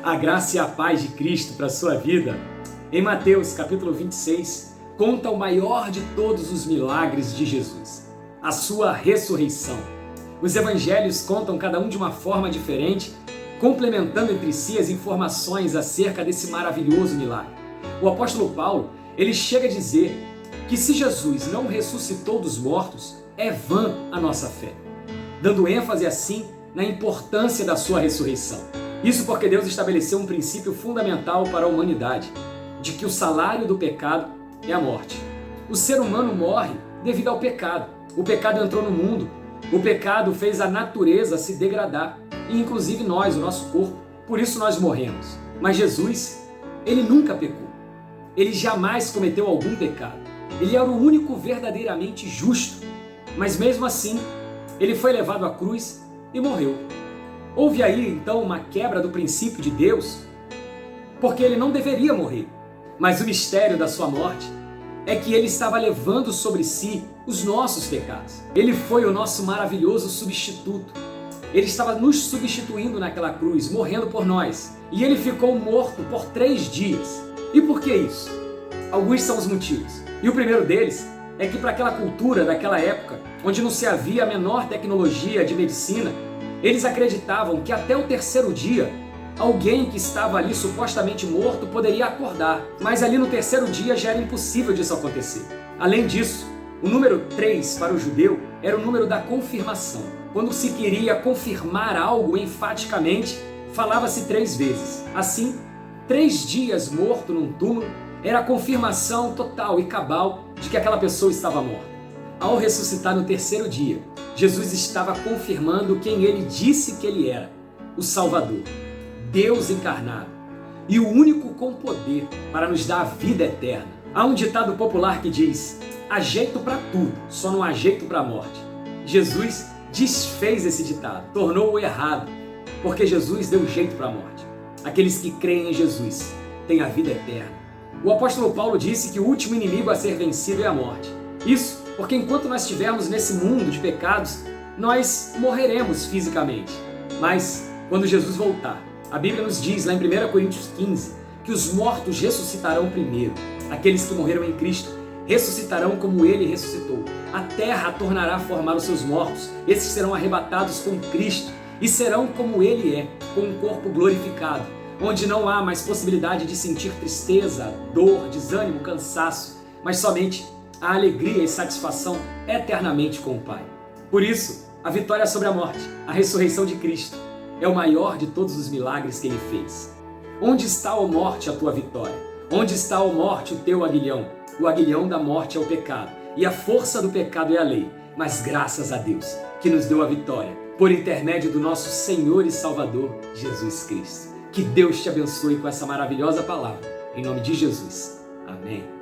A graça e a paz de Cristo para a sua vida. Em Mateus capítulo 26, conta o maior de todos os milagres de Jesus, a sua ressurreição. Os evangelhos contam cada um de uma forma diferente, complementando entre si as informações acerca desse maravilhoso milagre. O apóstolo Paulo, ele chega a dizer que se Jesus não ressuscitou dos mortos, é vã a nossa fé, dando ênfase assim na importância da sua ressurreição. Isso porque Deus estabeleceu um princípio fundamental para a humanidade, de que o salário do pecado é a morte. O ser humano morre devido ao pecado. O pecado entrou no mundo, o pecado fez a natureza se degradar, e inclusive nós, o nosso corpo, por isso nós morremos. Mas Jesus, ele nunca pecou. Ele jamais cometeu algum pecado. Ele era o único verdadeiramente justo, mas mesmo assim, ele foi levado à cruz e morreu. Houve aí então uma quebra do princípio de Deus, porque ele não deveria morrer. Mas o mistério da sua morte é que ele estava levando sobre si os nossos pecados. Ele foi o nosso maravilhoso substituto. Ele estava nos substituindo naquela cruz, morrendo por nós. E ele ficou morto por 3 dias. E por que isso? Alguns são os motivos. E o primeiro deles é que para aquela cultura daquela época, onde não se havia a menor tecnologia de medicina, eles acreditavam que até o 3º dia, alguém que estava ali supostamente morto poderia acordar. Mas ali no 3º dia já era impossível disso acontecer. Além disso, o número 3 para o judeu era o número da confirmação. Quando se queria confirmar algo enfaticamente, falava-se 3 vezes. Assim, 3 dias morto num túmulo era a confirmação total e cabal de que aquela pessoa estava morta. Ao ressuscitar no 3º dia, Jesus estava confirmando quem ele disse que ele era, o Salvador, Deus encarnado e o único com poder para nos dar a vida eterna. Há um ditado popular que diz: há jeito para tudo, só não há jeito para a morte. Jesus desfez esse ditado, tornou-o errado, porque Jesus deu jeito para a morte. Aqueles que creem em Jesus têm a vida eterna. O apóstolo Paulo disse que o último inimigo a ser vencido é a morte. Isso porque enquanto nós estivermos nesse mundo de pecados, nós morreremos fisicamente. Mas quando Jesus voltar, a Bíblia nos diz lá em 1 Coríntios 15 que os mortos ressuscitarão primeiro. Aqueles que morreram em Cristo ressuscitarão como Ele ressuscitou. A terra tornará a formar os seus mortos. Esses serão arrebatados com Cristo e serão como Ele é, com um corpo glorificado, onde não há mais possibilidade de sentir tristeza, dor, desânimo, cansaço, mas somente a alegria e satisfação eternamente com o Pai. Por isso, a vitória sobre a morte, a ressurreição de Cristo, é o maior de todos os milagres que Ele fez. Onde está, ó morte, a tua vitória? Onde está, ó morte, o teu aguilhão? O aguilhão da morte é o pecado, e a força do pecado é a lei. Mas graças a Deus, que nos deu a vitória, por intermédio do nosso Senhor e Salvador, Jesus Cristo. Que Deus te abençoe com essa maravilhosa palavra. Em nome de Jesus. Amém.